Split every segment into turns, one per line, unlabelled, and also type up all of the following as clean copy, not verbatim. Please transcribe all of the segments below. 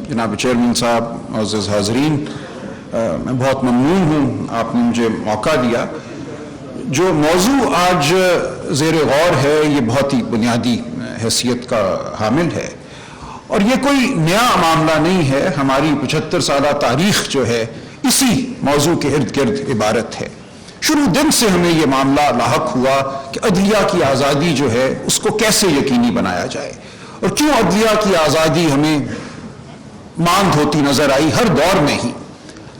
جناب چیئرمین صاحب، معزز حاضرین، میں بہت ممنون ہوں آپ نے مجھے موقع دیا۔ جو موضوع آج زیر غور ہے یہ بہت ہی بنیادی حیثیت کا حامل ہے، اور یہ کوئی نیا معاملہ نہیں ہے۔ ہماری 75 سالہ تاریخ جو ہے اسی موضوع کے ارد گرد عبارت ہے۔ شروع دن سے ہمیں یہ معاملہ لاحق ہوا کہ عدلیہ کی آزادی جو ہے اس کو کیسے یقینی بنایا جائے، اور کیوں عدلیہ کی آزادی ہمیں ماند ہوتی نظر آئی ہر دور میں ہی۔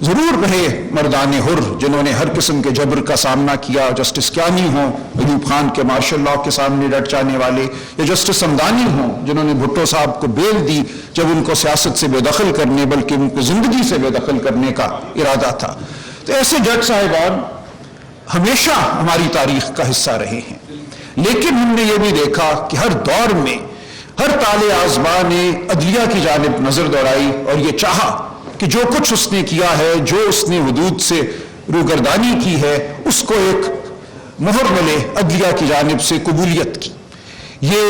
ضرور رہے مردان حر جنہوں نے ہر قسم کے جبر کا سامنا کیا، جسٹس کیانی ہوں ایوب خان کے مارشل لاء کے سامنے ڈٹ جانے والے، یا جسٹس ہمدانی ہوں جنہوں نے بھٹو صاحب کو بیل دی جب ان کو سیاست سے بے دخل کرنے بلکہ ان کو زندگی سے بے دخل کرنے کا ارادہ تھا۔ تو ایسے جج صاحبان ہمیشہ ہماری تاریخ کا حصہ رہے ہیں، لیکن ہم نے یہ بھی دیکھا کہ ہر دور میں ہر طالع آزما نے عدلیہ کی جانب نظر دوڑائی اور یہ چاہا کہ جو کچھ اس نے کیا ہے، جو اس نے حدود سے روگردانی کی ہے، اس کو ایک مہر ملے عدلیہ کی جانب سے قبولیت کی۔ یہ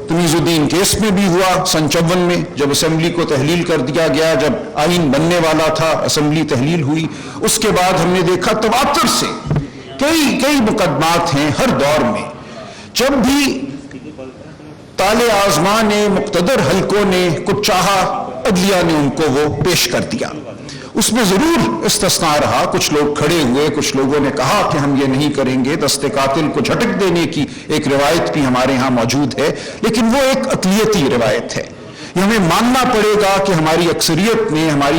تمیز الدین کیس میں بھی ہوا سن 54 میں، جب اسمبلی کو تحلیل کر دیا گیا، جب آئین بننے والا تھا اسمبلی تحلیل ہوئی۔ اس کے بعد ہم نے دیکھا تواتر سے کئی مقدمات ہیں ہر دور میں، جب بھی طالع آزما نے، مقتدر حلقوں نے کچھ چاہا، عدلیہ نے ان کو وہ پیش کر دیا۔ اس میں ضرور استثناء رہا، کچھ لوگ کھڑے ہوئے، کچھ لوگوں نے کہا کہ ہم یہ نہیں کریں گے، دست قاتل کو جھٹک دینے کی ایک روایت بھی ہمارے ہاں موجود ہے، لیکن وہ ایک اقلیتی روایت ہے۔ یہ ہمیں ماننا پڑے گا کہ ہماری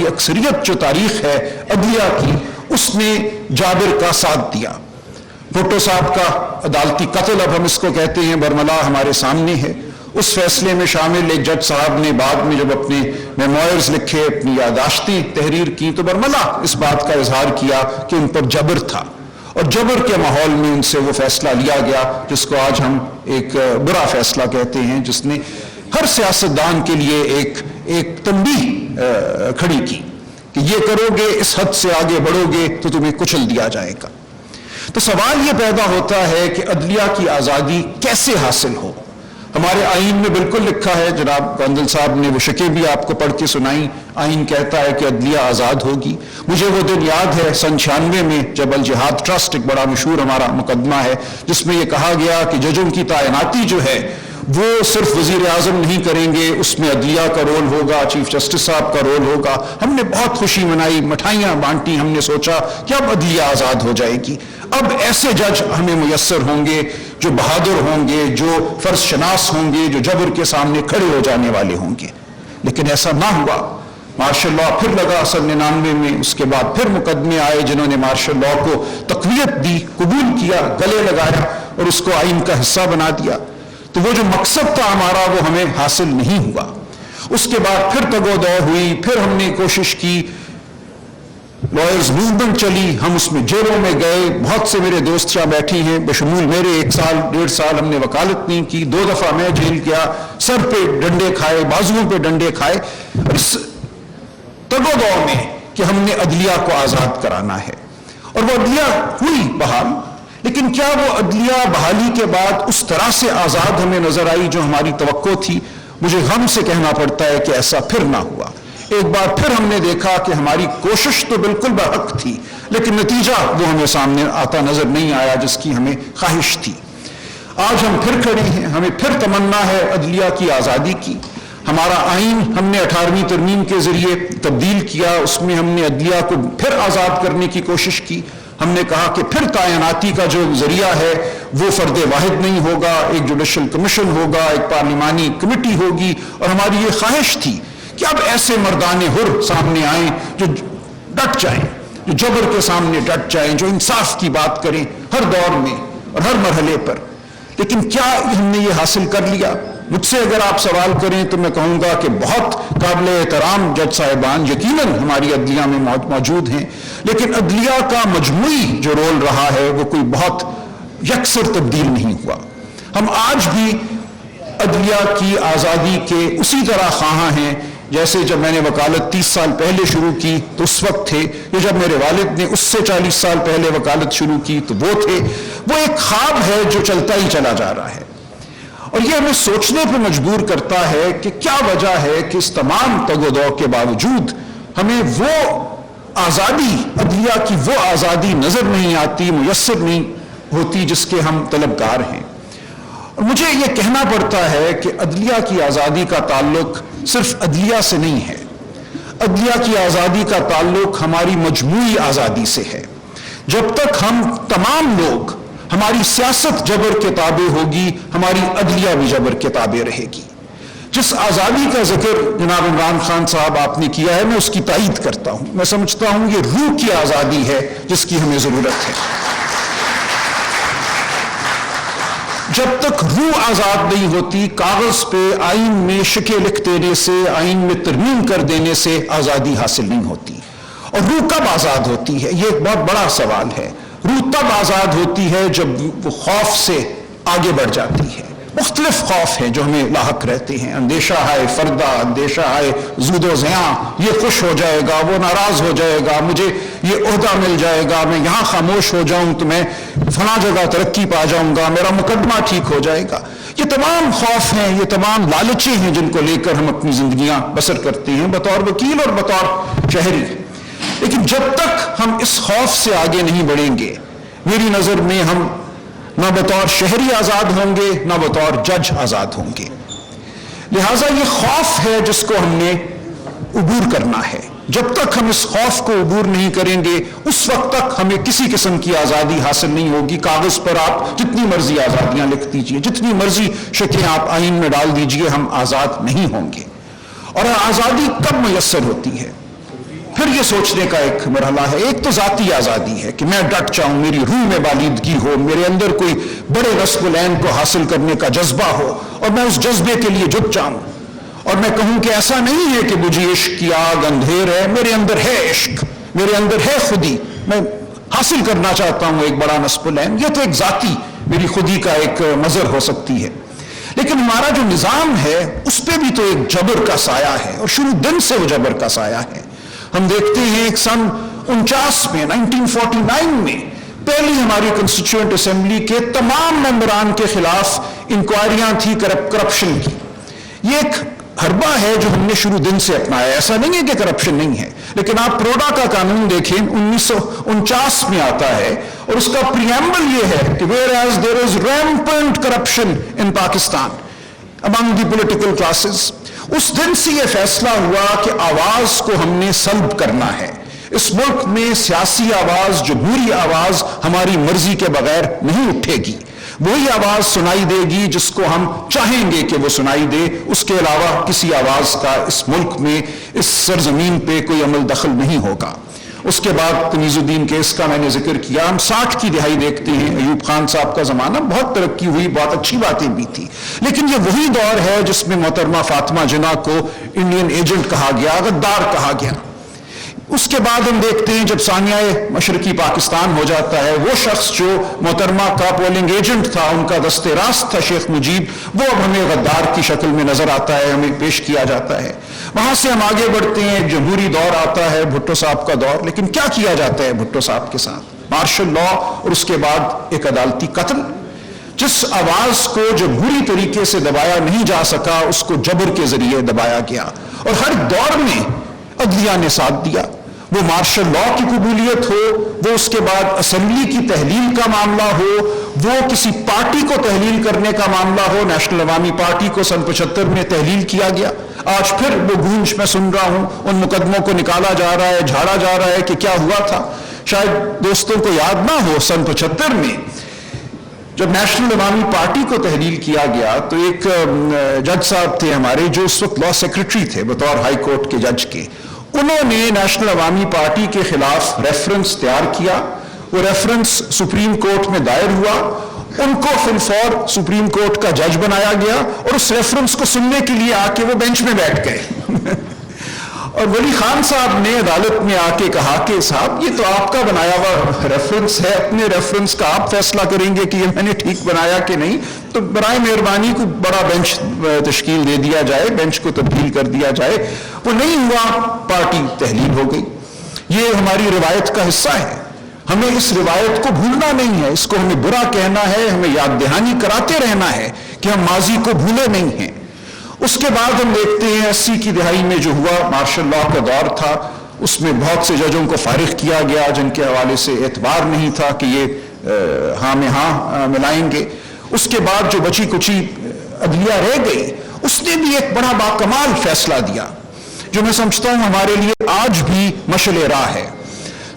اکثریت جو تاریخ ہے عدلیہ کی، اس نے جابر کا ساتھ دیا۔ بھٹو صاحب کا عدالتی قتل، اب ہم اس کو کہتے ہیں، برملا ہمارے سامنے ہے۔ اس فیصلے میں شامل ایک جج صاحب نے بعد میں جب اپنے میموائرز لکھے، اپنی یادداشتیں تحریر کی، تو برملا اس بات کا اظہار کیا کہ ان پر جبر تھا، اور جبر کے ماحول میں ان سے وہ فیصلہ لیا گیا جس کو آج ہم ایک برا فیصلہ کہتے ہیں، جس نے ہر سیاستدان کے لیے ایک تنبیہ کھڑی کی کہ یہ کرو گے، اس حد سے آگے بڑھو گے تو تمہیں کچل دیا جائے گا۔ تو سوال یہ پیدا ہوتا ہے کہ عدلیہ کی آزادی کیسے حاصل ہو؟ ہمارے آئین میں بالکل لکھا ہے، جناب قندل صاحب نے وہ شکیں بھی آپ کو پڑھ کے سنائی، آئین کہتا ہے کہ عدلیہ آزاد ہوگی۔ مجھے وہ دن یاد ہے سن 96 میں جب الجہاد ٹرسٹ، ایک بڑا مشہور ہمارا مقدمہ ہے، جس میں یہ کہا گیا کہ ججوں کی تعیناتی جو ہے وہ صرف وزیر اعظم نہیں کریں گے، اس میں عدلیہ کا رول ہوگا، چیف جسٹس صاحب کا رول ہوگا۔ ہم نے بہت خوشی منائی، مٹھائیاں بانٹی، ہم نے سوچا کہ اب عدلیہ آزاد ہو جائے گی، اب ایسے جج ہمیں میسر ہوں گے جو بہادر ہوں گے، جو فرض شناس ہوں گے، جو جبر کے سامنے کھڑے ہو جانے والے ہوں گے۔ لیکن ایسا نہ ہوا۔ مارشل لاء پھر لگا سن 99 میں، اس کے بعد پھر مقدمے آئے جنہوں نے مارشل لاء کو تقویت دی، قبول کیا، گلے لگایا اور اس کو آئین کا حصہ بنا دیا۔ تو وہ جو مقصد تھا ہمارا وہ ہمیں حاصل نہیں ہوا۔ اس کے بعد پھر تگ و دو ہوئی، پھر ہم نے کوشش کی، لائرز موومنٹ چلی، ہم اس میں جیلوں میں گئے، بہت سے میرے دوست یہاں بیٹھی ہیں، بشمول میرے 1 سال 1.5 سال ہم نے وکالت نہیں کی، 2 دفعہ میں جیل گیا، سر پہ ڈنڈے کھائے، بازوؤں پہ ڈنڈے کھائے، اس تگ و دو میں کہ ہم نے عدلیہ کو آزاد کرانا ہے۔ اور وہ عدلیہ ہوئی بحال، لیکن کیا وہ عدلیہ بحالی کے بعد اس طرح سے آزاد ہمیں نظر آئی جو ہماری توقع تھی؟ مجھے غم سے کہنا پڑتا ہے کہ ایسا پھر نہ ہوا۔ ایک بار پھر ہم نے دیکھا کہ ہماری کوشش تو بالکل برحق تھی، لیکن نتیجہ وہ ہمیں سامنے آتا نظر نہیں آیا جس کی ہمیں خواہش تھی۔ آج ہم پھر کھڑے ہیں، ہمیں پھر تمنا ہے عدلیہ کی آزادی کی۔ ہمارا آئین ہم نے 18ویں ترمیم کے ذریعے تبدیل کیا، اس میں ہم نے عدلیہ کو پھر آزاد کرنے کی کوشش کی۔ ہم نے کہا کہ پھر تعیناتی کا جو ذریعہ ہے وہ فرد واحد نہیں ہوگا، ایک جوڈیشل کمیشن ہوگا، ایک پارلیمانی کمیٹی ہوگی، اور ہماری یہ خواہش تھی کہ اب ایسے مردان حر سامنے آئیں جو ڈٹ جائیں، جو جبر کے سامنے ڈٹ جائیں، جو انصاف کی بات کریں ہر دور میں اور ہر مرحلے پر۔ لیکن کیا ہم نے یہ حاصل کر لیا؟ مجھ سے اگر آپ سوال کریں تو میں کہوں گا کہ بہت قابل احترام جج صاحبان یقیناً ہماری عدلیہ میں موجود ہیں، لیکن عدلیہ کا مجموعی جو رول رہا ہے وہ کوئی بہت یکسر تبدیل نہیں ہوا۔ ہم آج بھی عدلیہ کی آزادی کے اسی طرح خواہاں ہیں جیسے جب میں نے وکالت 30 سال پہلے شروع کی تو اس وقت تھے، یا جب میرے والد نے اس سے 40 سال پہلے وکالت شروع کی تو وہ تھے۔ وہ ایک خواب ہے جو چلتا ہی چلا جا رہا ہے، اور یہ ہمیں سوچنے پہ مجبور کرتا ہے کہ کیا وجہ ہے کہ اس تمام تگ و دو کے باوجود ہمیں وہ آزادی، عدلیہ کی وہ آزادی نظر نہیں آتی، میسر نہیں ہوتی جس کے ہم طلبگار ہیں۔ اور مجھے یہ کہنا پڑتا ہے کہ عدلیہ کی آزادی کا تعلق صرف عدلیہ سے نہیں ہے، عدلیہ کی آزادی کا تعلق ہماری مجموعی آزادی سے ہے۔ جب تک ہم تمام لوگ، ہماری سیاست جبر کے تابع ہوگی، ہماری عدلیہ بھی جبر کے تابع رہے گی۔ جس آزادی کا ذکر جناب عمران خان صاحب آپ نے کیا ہے، میں اس کی تائید کرتا ہوں۔ میں سمجھتا ہوں یہ روح کی آزادی ہے جس کی ہمیں ضرورت ہے۔ جب تک روح آزاد نہیں ہوتی، کاغذ پہ آئین میں شکیں لکھ دینے سے، آئین میں ترمیم کر دینے سے آزادی حاصل نہیں ہوتی۔ اور روح کب آزاد ہوتی ہے؟ یہ ایک بہت بڑا سوال ہے۔ روح تب آزاد ہوتی ہے جب وہ خوف سے آگے بڑھ جاتی ہے۔ مختلف خوف ہیں جو ہمیں لاحق رہتے ہیں، اندیشہ ہے فردہ، اندیشہ ہے زود و زیاں، یہ خوش ہو جائے گا، وہ ناراض ہو جائے گا، مجھے یہ عہدہ مل جائے گا، میں یہاں خاموش ہو جاؤں تو میں فلاں جگہ ترقی پا جاؤں گا، میرا مقدمہ ٹھیک ہو جائے گا۔ یہ تمام خوف ہیں، یہ تمام لالچیں ہیں جن کو لے کر ہم اپنی زندگیاں بسر کرتے ہیں بطور وکیل اور بطور شہری۔ لیکن جب تک ہم اس خوف سے آگے نہیں بڑھیں گے، میری نظر میں ہم نہ بطور شہری آزاد ہوں گے، نہ بطور جج آزاد ہوں گے۔ لہٰذا یہ خوف ہے جس کو ہم نے عبور کرنا ہے۔ جب تک ہم اس خوف کو عبور نہیں کریں گے، اس وقت تک ہمیں کسی قسم کی آزادی حاصل نہیں ہوگی۔ کاغذ پر آپ جتنی مرضی آزادیاں لکھ دیجئے، جتنی مرضی شکیں آپ آئین میں ڈال دیجئے، ہم آزاد نہیں ہوں گے۔ اور آزادی کب میسر ہوتی ہے؟ پھر یہ سوچنے کا ایک مرحلہ ہے۔ ایک تو ذاتی آزادی ہے کہ میں ڈٹ جاؤں، میری روح میں بالیدگی ہو، میرے اندر کوئی بڑے نصب العین کو حاصل کرنے کا جذبہ ہو اور میں اس جذبے کے لیے جھک جاؤں اور میں کہوں کہ ایسا نہیں ہے کہ مجھے عشق کی آگ اندھیر ہے، میرے اندر ہے عشق، میرے اندر ہے خودی، میں حاصل کرنا چاہتا ہوں ایک بڑا نصب العین۔ یہ تو ایک ذاتی میری خودی کا ایک مظہر ہو سکتی ہے۔ لیکن ہمارا جو نظام ہے اس پہ بھی تو ایک جبر کا سایہ ہے، اور شروع دن سے وہ جبر کا سایہ ہے۔ ہم دیکھتے ہیں ایک سن 49 میں 1949 میں پہلی ہماری کنسٹیٹیوئنٹ اسمبلی کے تمام ممبران کے خلاف انکوائریاں تھی کرپشن کی۔ یہ ایک حربہ ہے جو ہم نے شروع دن سے اپنایا۔ ایسا نہیں ہے کہ کرپشن نہیں ہے، لیکن آپ پروڈا کا قانون دیکھیں 1949 میں آتا ہے اور اس کا پریامبل یہ ہے کہ whereas there is rampant corruption in Pakistan among the political classes، اس دن سے یہ فیصلہ ہوا کہ آواز کو ہم نے سلب کرنا ہے۔ اس ملک میں سیاسی آواز، جمہوری آواز ہماری مرضی کے بغیر نہیں اٹھے گی۔ وہی آواز سنائی دے گی جس کو ہم چاہیں گے کہ وہ سنائی دے، اس کے علاوہ کسی آواز کا اس ملک میں، اس سرزمین پہ کوئی عمل دخل نہیں ہوگا۔ اس کے بعد تمیز الدین کیس کا میں نے ذکر کیا۔ ہم 60 کی دہائی دیکھتے ہیں، ایوب خان صاحب کا زمانہ، بہت ترقی ہوئی، بہت اچھی باتیں بھی تھی، لیکن یہ وہی دور ہے جس میں محترمہ فاطمہ جناح کو انڈین ایجنٹ کہا گیا، غدار کہا گیا۔ اس کے بعد ہم دیکھتے ہیں جب ثانیہ مشرقی پاکستان ہو جاتا ہے، وہ شخص جو محترمہ کا پولنگ ایجنٹ تھا، ان کا دست راست تھا شیخ مجیب، وہ اب ہمیں غدار کی شکل میں نظر آتا ہے، ہمیں پیش کیا جاتا ہے۔ وہاں سے ہم آگے بڑھتے ہیں، ایک جمہوری دور آتا ہے، بھٹو صاحب کا دور۔ لیکن کیا کیا جاتا ہے بھٹو صاحب کے ساتھ؟ مارشل لا، اور اس کے بعد ایک عدالتی قتل۔ جس آواز کو جمہوری طریقے سے دبایا نہیں جا سکا، اس کو جبر کے ذریعے دبایا گیا، اور ہر دور میں عدلیہ نے ساتھ دیا۔ وہ مارشل لا کی قبولیت ہو، وہ اس کے بعد اسمبلی کی تحلیل کا معاملہ ہو، وہ کسی پارٹی کو تحلیل کرنے کا معاملہ ہو۔ نیشنل عوامی پارٹی کو سن 75 میں تحلیل کیا گیا۔ آج پھر وہ گونج میں سن رہا ہوں، ان مقدموں کو نکالا جا رہا ہے، جھاڑا جا رہا ہے کہ کیا ہوا تھا۔ شاید دوستوں کو یاد نہ ہو، سن 75 میں جب نیشنل عوامی پارٹی کو تحلیل کیا گیا تو ایک جج صاحب تھے ہمارے، جو اس وقت لا سیکرٹری تھے بطور ہائی کورٹ کے جج کے، انہوں نے نیشنل عوامی پارٹی کے خلاف ریفرنس تیار کیا۔ وہ ریفرنس سپریم کورٹ میں دائر ہوا، ان کو فی الفور سپریم کورٹ کا جج بنایا گیا، اور اس ریفرنس کو سننے کے لیے آ کے وہ بینچ میں بیٹھ گئے۔ اور ولی خان صاحب نے عدالت میں آ کے کہا کہ صاحب یہ تو آپ کا بنایا ہوا ریفرنس ہے، اپنے ریفرنس کا آپ فیصلہ کریں گے کہ یہ میں نے ٹھیک بنایا کہ نہیں، تو برائے مہربانی کو بڑا بینچ تشکیل دے دیا جائے، بینچ کو تبدیل کر دیا جائے۔ وہ نہیں ہوا، پارٹی تحلیل ہو گئی۔ یہ ہماری روایت کا حصہ ہے۔ ہمیں اس روایت کو بھولنا نہیں ہے، اس کو ہمیں برا کہنا ہے، ہمیں یاد دہانی کراتے رہنا ہے کہ ہم ماضی کو بھولے نہیں ہیں۔ اس کے بعد ہم دیکھتے ہیں 80 کی دہائی میں جو ہوا، مارشل لا کا دور تھا، اس میں بہت سے ججوں کو فارغ کیا گیا جن کے حوالے سے اعتبار نہیں تھا کہ یہ ہاں میں ہاں ملائیں گے۔ اس کے بعد جو بچی کچی عدلیہ رہ گئی، اس نے بھی ایک بڑا باکمال فیصلہ دیا جو میں سمجھتا ہوں ہمارے لیے آج بھی مشعل راہ ہے۔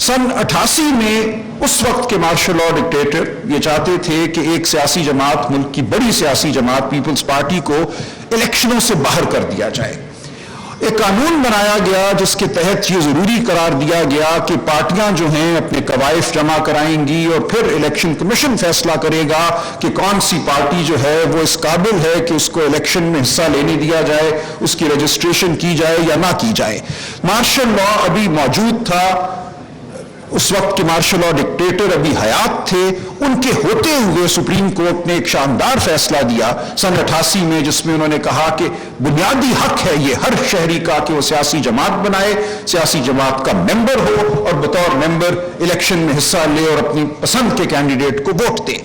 سن 88 میں اس وقت کے مارشل لا ڈکٹیٹر یہ چاہتے تھے کہ ایک سیاسی جماعت، ملک کی بڑی سیاسی جماعت پیپلز پارٹی کو الیکشنوں سے باہر کر دیا جائے۔ ایک قانون بنایا گیا جس کے تحت یہ ضروری قرار دیا گیا کہ پارٹیاں جو ہیں اپنے قوائف جمع کرائیں گی اور پھر الیکشن کمیشن فیصلہ کرے گا کہ کون سی پارٹی جو ہے وہ اس قابل ہے کہ اس کو الیکشن میں حصہ لینے دیا جائے، اس کی رجسٹریشن کی جائے یا نہ کی جائے۔ مارشل لا ابھی موجود تھا، اس وقت کے مارشل لا ڈکٹیٹر ابھی حیات تھے، ان کے ہوتے ہوئے سپریم کورٹ نے ایک شاندار فیصلہ دیا سن 88 میں، جس میں انہوں نے کہا کہ بنیادی حق ہے یہ ہر شہری کا کہ وہ سیاسی جماعت بنائے، سیاسی جماعت کا ممبر ہو اور بطور ممبر الیکشن میں حصہ لے اور اپنی پسند کے کینڈیڈیٹ کو ووٹ دے۔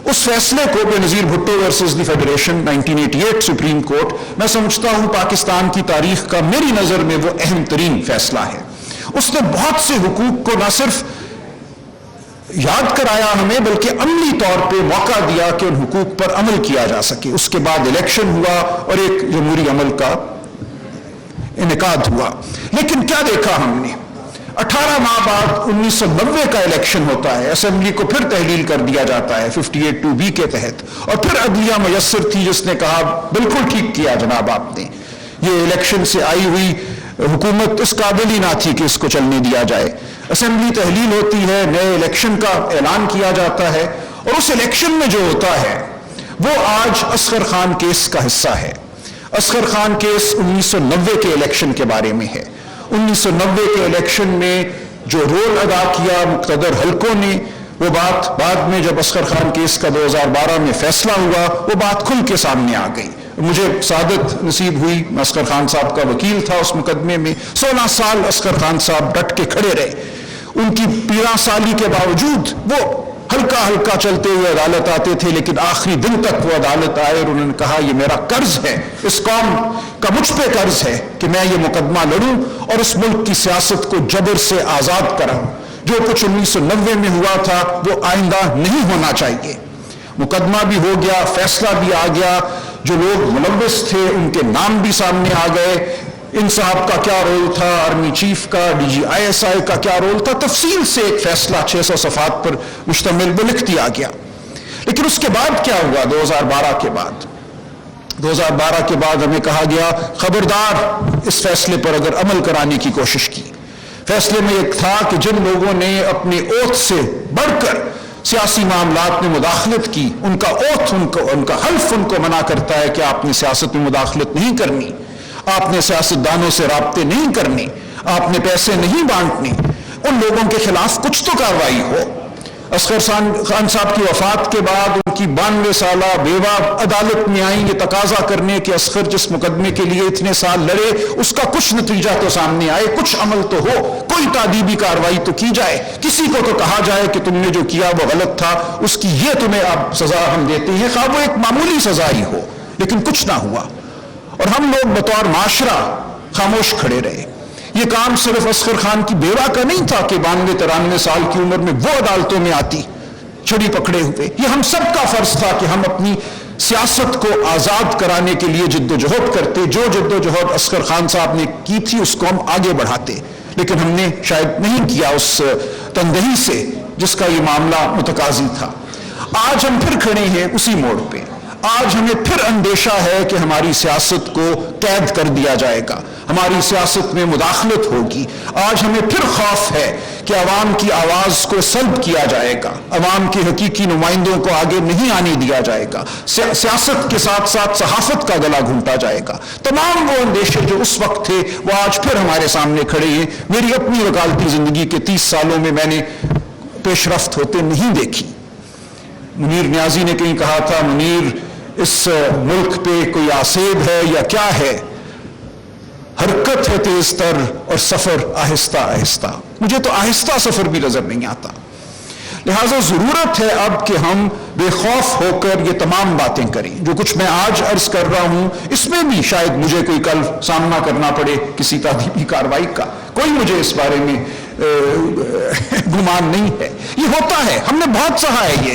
اس فیصلے کو Benazir Bhutto versus the federation 1988 supreme court, میں سمجھتا ہوں پاکستان کی تاریخ کا میری نظر میں وہ اہم ترین فیصلہ ہے۔ اس نے بہت سے حقوق کو نہ صرف یاد کرایا ہمیں بلکہ عملی طور پہ موقع دیا کہ ان حقوق پر عمل کیا جا سکے۔ اس کے بعد الیکشن ہوا اور ایک جمہوری عمل کا انعقاد ہوا۔ لیکن کیا دیکھا ہم نے؟ 18 ماہ بعد 1990 کا الیکشن ہوتا ہے، اسمبلی کو پھر تحلیل کر دیا جاتا ہے 58(2)B کے تحت، اور پھر عدلیہ میسر تھی جس نے کہا بالکل ٹھیک کیا جناب آپ نے، یہ الیکشن سے آئی ہوئی حکومت اس قابل ہی نہ تھی کہ اس کو چلنے دیا جائے۔ اسمبلی تحلیل ہوتی ہے، نئے الیکشن کا اعلان کیا جاتا ہے، اور اس الیکشن میں جو ہوتا ہے وہ آج اصغر خان کیس کا حصہ ہے۔ اصغر خان کیس 1990 کے الیکشن کے بارے میں ہے۔ 1990 کے الیکشن میں جو رول ادا کیا مقتدر حلقوں نے، وہ بات بعد میں جب اصغر خان کیس کا 2012 میں فیصلہ ہوا وہ بات کھل کے سامنے آ گئی۔ مجھے سعادت نصیب ہوئی، میں اصغر خان صاحب کا وکیل تھا اس مقدمے میں، 16 سال اصغر خان صاحب ڈٹ کے کھڑے رہے۔ ان کی 13 سالی کے باوجود وہ ہلکا ہلکا چلتے ہوئے عدالت آتے تھے، لیکن آخری دن تک وہ عدالت آئے اور انہوں نے کہا یہ میرا قرض ہے، اس قوم کا مجھ پہ قرض ہے کہ میں یہ مقدمہ لڑوں اور اس ملک کی سیاست کو جبر سے آزاد کراؤں۔ جو کچھ 1990 میں ہوا تھا وہ آئندہ نہیں ہونا چاہیے۔ مقدمہ بھی ہو گیا، فیصلہ بھی آ گیا، جو لوگ ملوث تھے ان کے نام بھی سامنے آ گئے، ان صاحب کا کیا رول تھا، آرمی چیف کا، DG/ISI کا کیا رول تھا، تفصیل سے ایک فیصلہ 600 صفحات پر مشتمل وہ لکھ دیا گیا۔ لیکن اس کے بعد کیا ہوا؟ 2012 کے بعد ہمیں کہا گیا خبردار اس فیصلے پر اگر عمل کرانے کی کوشش کی۔ فیصلے میں ایک تھا کہ جن لوگوں نے اپنے اوتھ سے بڑھ کر سیاسی معاملات میں مداخلت کی، ان کا اوتھ، ان کا حلف ان کو منع کرتا ہے کہ آپ نے سیاست میں مداخلت نہیں کرنی، آپ نے سیاستدانوں سے رابطے نہیں کرنے، آپ نے پیسے نہیں بانٹنے، ان لوگوں کے خلاف کچھ تو کارروائی ہو۔ اصغر خان صاحب کی وفات کے بعد ان کی 92 سالہ بیوہ عدالت میں آئیں یہ تقاضا کرنے کہ اصغر جس مقدمے کے لیے اتنے سال لڑے اس کا کچھ نتیجہ تو سامنے آئے، کچھ عمل تو ہو، کوئی تعدیبی کارروائی تو کی جائے، کسی کو تو کہا جائے کہ تم نے جو کیا وہ غلط تھا، اس کی یہ تمہیں اب سزا ہم دیتے ہیں، خواہ وہ ایک معمولی سزا ہی ہو، لیکن کچھ نہ ہوا اور ہم لوگ بطور معاشرہ خاموش کھڑے رہے۔ یہ کام صرف اصغر خان کی بیوہ کا نہیں تھا کہ 92-93 سال کی عمر میں وہ عدالتوں میں آتی چھڑی پکڑے ہوئے، یہ ہم سب کا فرض تھا کہ ہم اپنی سیاست کو آزاد کرانے کے لیے جد و جہد کرتے، جو جد و جہد اصغر خان صاحب نے کی تھی اس کو ہم آگے بڑھاتے، لیکن ہم نے شاید نہیں کیا اس تندہی سے جس کا یہ معاملہ متقاضی تھا۔ آج ہم پھر کھڑے ہیں اسی موڑ پہ، آج ہمیں پھر اندیشہ ہے کہ ہماری سیاست کو قید کر دیا جائے گا، ہماری سیاست میں مداخلت ہوگی، آج ہمیں پھر خوف ہے کہ عوام کی آواز کو سلب کیا جائے گا، عوام کے حقیقی نمائندوں کو آگے نہیں آنے دیا جائے گا، سیاست کے ساتھ ساتھ صحافت کا گلا گھونٹا جائے گا۔ تمام وہ اندیشے جو اس وقت تھے وہ آج پھر ہمارے سامنے کھڑے ہیں۔ میری اپنی وکالتی زندگی کے 30 سالوں میں میں نے پیش رفت ہوتے نہیں دیکھی۔ منیر نیازی نے کہیں کہا تھا، منیر اس ملک پہ کوئی آسیب ہے یا کیا ہے؟ حرکت ہے تیز تر اور سفر آہستہ آہستہ۔ مجھے تو آہستہ سفر بھی نظر نہیں آتا، لہٰذا ضرورت ہے اب کہ ہم بے خوف ہو کر یہ تمام باتیں کریں. جو کچھ میں آج عرض کر رہا ہوں اس میں بھی شاید مجھے کوئی کل سامنا کرنا پڑے کسی تعلیمی کارروائی کا، کوئی مجھے اس بارے میں گمان نہیں ہے. یہ ہوتا ہے، ہم نے بہت سہا ہے یہ.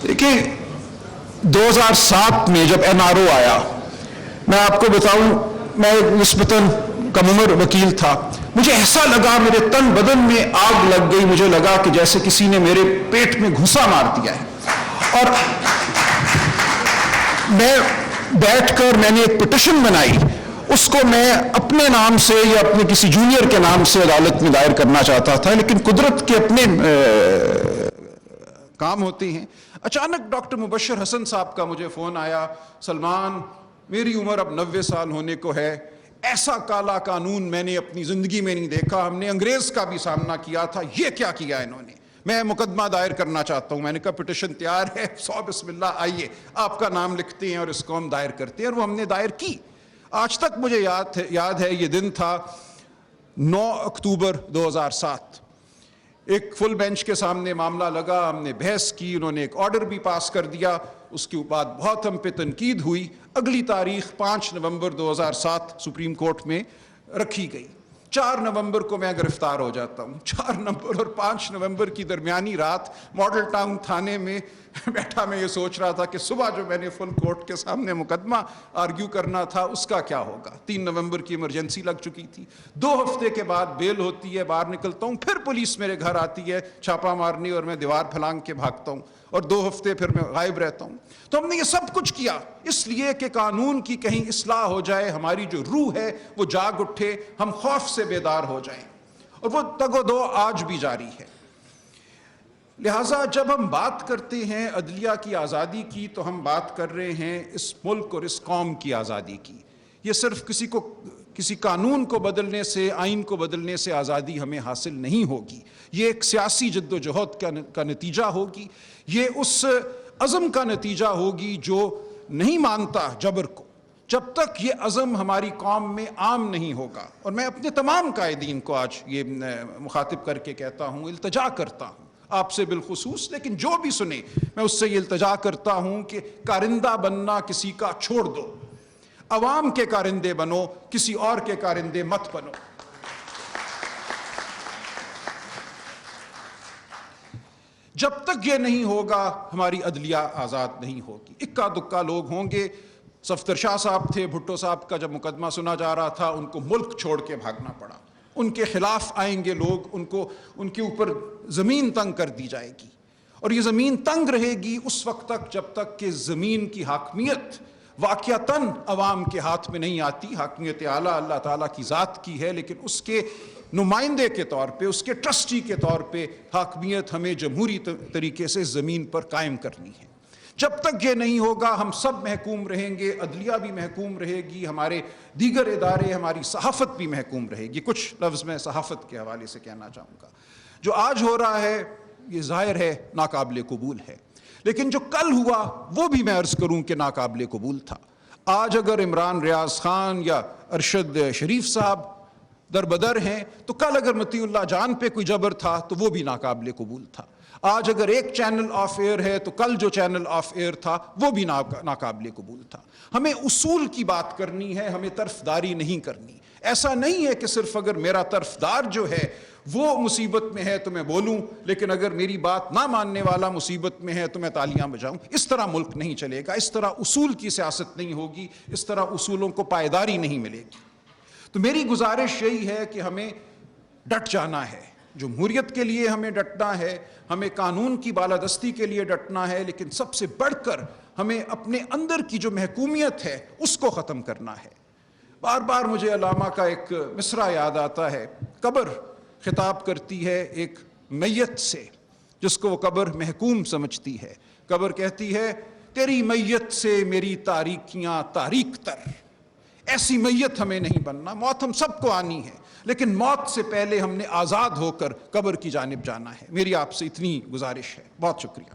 دیکھیں 2007 میں جب NRO آیا، میں آپ کو بتاؤں میں نسبتاً کم عمر وکیل تھا، مجھے ایسا لگا میرے تن بدن میں آگ لگ گئی، مجھے لگا کہ جیسے کسی نے میرے پیٹ میں گھوسا مار دیا ہے. اور میں بیٹھ کر میں نے ایک پٹیشن بنائی، اس کو میں اپنے نام سے یا اپنے کسی جونیئر کے نام سے عدالت میں دائر کرنا چاہتا تھا، لیکن قدرت کے اپنے کام ہوتے ہیں. اچانک ڈاکٹر مبشر حسن صاحب کا مجھے فون آیا، سلمان میری عمر اب 90 سال ہونے کو ہے، ایسا کالا قانون میں نے اپنی زندگی میں نہیں دیکھا، ہم نے انگریز کا بھی سامنا کیا تھا، یہ کیا کیا انہوں نے، میں مقدمہ دائر کرنا چاہتا ہوں. میں نے کہا پٹیشن تیار ہے، بسم اللہ آئیے آپ کا نام لکھتے ہیں اور اس کو ہم دائر کرتے ہیں. اور وہ ہم نے دائر کی. آج تک مجھے یاد ہے یہ دن تھا 9 اکتوبر 2007. ایک فل بینچ کے سامنے معاملہ لگا، ہم نے بحث کی، انہوں نے ایک آرڈر بھی پاس کر دیا. اس کے بعد بہت ہم پہ تنقید ہوئی. اگلی تاریخ 5 نومبر 2007 سپریم کورٹ میں رکھی گئی. 4 نومبر کو میں گرفتار ہو جاتا ہوں. 4 نومبر اور 5 نومبر کی درمیانی رات ماڈل ٹاؤن تھانے میں بیٹھا میں یہ سوچ رہا تھا کہ صبح جو میں نے فل کورٹ کے سامنے مقدمہ آرگیو کرنا تھا اس کا کیا ہوگا. 3 نومبر کی ایمرجنسی لگ چکی تھی. 2 ہفتے کے بعد بیل ہوتی ہے، باہر نکلتا ہوں، پھر پولیس میرے گھر آتی ہے چھاپا مارنی اور میں دیوار پھلانگ کے بھاگتا ہوں اور 2 ہفتے پھر میں غائب رہتا ہوں. تو ہم نے یہ سب کچھ کیا اس لیے کہ قانون کی کہیں اصلاح ہو جائے، ہماری جو روح ہے وہ جاگ اٹھے، ہم خوف سے بیدار ہو جائیں. اور وہ تگ و دو آج بھی جاری ہے. لہٰذا جب ہم بات کرتے ہیں عدلیہ کی آزادی کی تو ہم بات کر رہے ہیں اس ملک اور اس قوم کی آزادی کی. یہ صرف کسی قانون کو بدلنے سے، آئین کو بدلنے سے آزادی ہمیں حاصل نہیں ہوگی. یہ ایک سیاسی جد و جہد کا نتیجہ ہوگی. یہ اس عزم کا نتیجہ ہوگی جو نہیں مانتا جبر کو. جب تک یہ عزم ہماری قوم میں عام نہیں ہوگا، اور میں اپنے تمام قائدین کو آج یہ مخاطب کر کے کہتا ہوں، التجا کرتا ہوں آپ سے بالخصوص، لیکن جو بھی سنے میں اس سے یہ التجا کرتا ہوں کہ کارندہ بننا کسی کا چھوڑ دو، عوام کے کارندے بنو، کسی اور کے کارندے مت بنو. جب تک یہ نہیں ہوگا ہماری عدلیہ آزاد نہیں ہوگی. اکا دکا لوگ ہوں گے. صفدر شاہ صاحب تھے، بھٹو صاحب کا جب مقدمہ سنا جا رہا تھا ان کو ملک چھوڑ کے بھاگنا پڑا. ان کے خلاف آئیں گے لوگ، ان کے اوپر زمین تنگ کر دی جائے گی. اور یہ زمین تنگ رہے گی اس وقت تک جب تک کہ زمین کی حاکمیت واقعتاً عوام کے ہاتھ میں نہیں آتی. حاکمیت اعلیٰ اللہ تعالیٰ کی ذات کی ہے، لیکن اس کے نمائندے کے طور پہ، اس کے ٹرسٹی کے طور پہ حاکمیت ہمیں جمہوری طریقے سے زمین پر قائم کرنی ہے. جب تک یہ نہیں ہوگا ہم سب محکوم رہیں گے. عدلیہ بھی محکوم رہے گی، ہمارے دیگر ادارے، ہماری صحافت بھی محکوم رہے گی. کچھ لفظ میں صحافت کے حوالے سے کہنا چاہوں گا. جو آج ہو رہا ہے یہ ظاہر ہے ناقابل قبول ہے، لیکن جو کل ہوا وہ بھی میں عرض کروں کہ ناقابل قبول تھا. آج اگر عمران ریاض خان یا ارشد شریف صاحب دربدر ہیں تو کل اگر مطیع اللہ جان پہ کوئی جبر تھا تو وہ بھی ناقابل قبول تھا. آج اگر ایک چینل آف ایئر ہے تو کل جو چینل آف ایئر تھا وہ بھی ناقابل قبول تھا. ہمیں اصول کی بات کرنی ہے، ہمیں طرفداری نہیں کرنی. ایسا نہیں ہے کہ صرف اگر میرا طرفدار جو ہے وہ مصیبت میں ہے تو میں بولوں، لیکن اگر میری بات نہ ماننے والا مصیبت میں ہے تو میں تالیاں بجاؤں. اس طرح ملک نہیں چلے گا. اس طرح اصول کی سیاست نہیں ہوگی. اس طرح اصولوں کو پائیداری نہیں ملے گی. تو میری گزارش یہی ہے کہ ہمیں ڈٹ جانا ہے. جمہوریت کے لیے ہمیں ڈٹنا ہے، ہمیں قانون کی بالادستی کے لیے ڈٹنا ہے، لیکن سب سے بڑھ کر ہمیں اپنے اندر کی جو محکومیت ہے اس کو ختم کرنا ہے. بار بار مجھے علامہ کا ایک مصرع یاد آتا ہے. قبر خطاب کرتی ہے ایک میت سے جس کو وہ قبر محکوم سمجھتی ہے. قبر کہتی ہے تیری میت سے میری تاریکیاں تاریک تر. ایسی میت ہمیں نہیں بننا. موت ہم سب کو آنی ہے، لیکن موت سے پہلے ہم نے آزاد ہو کر قبر کی جانب جانا ہے. میری آپ سے اتنی گزارش ہے. بہت شکریہ.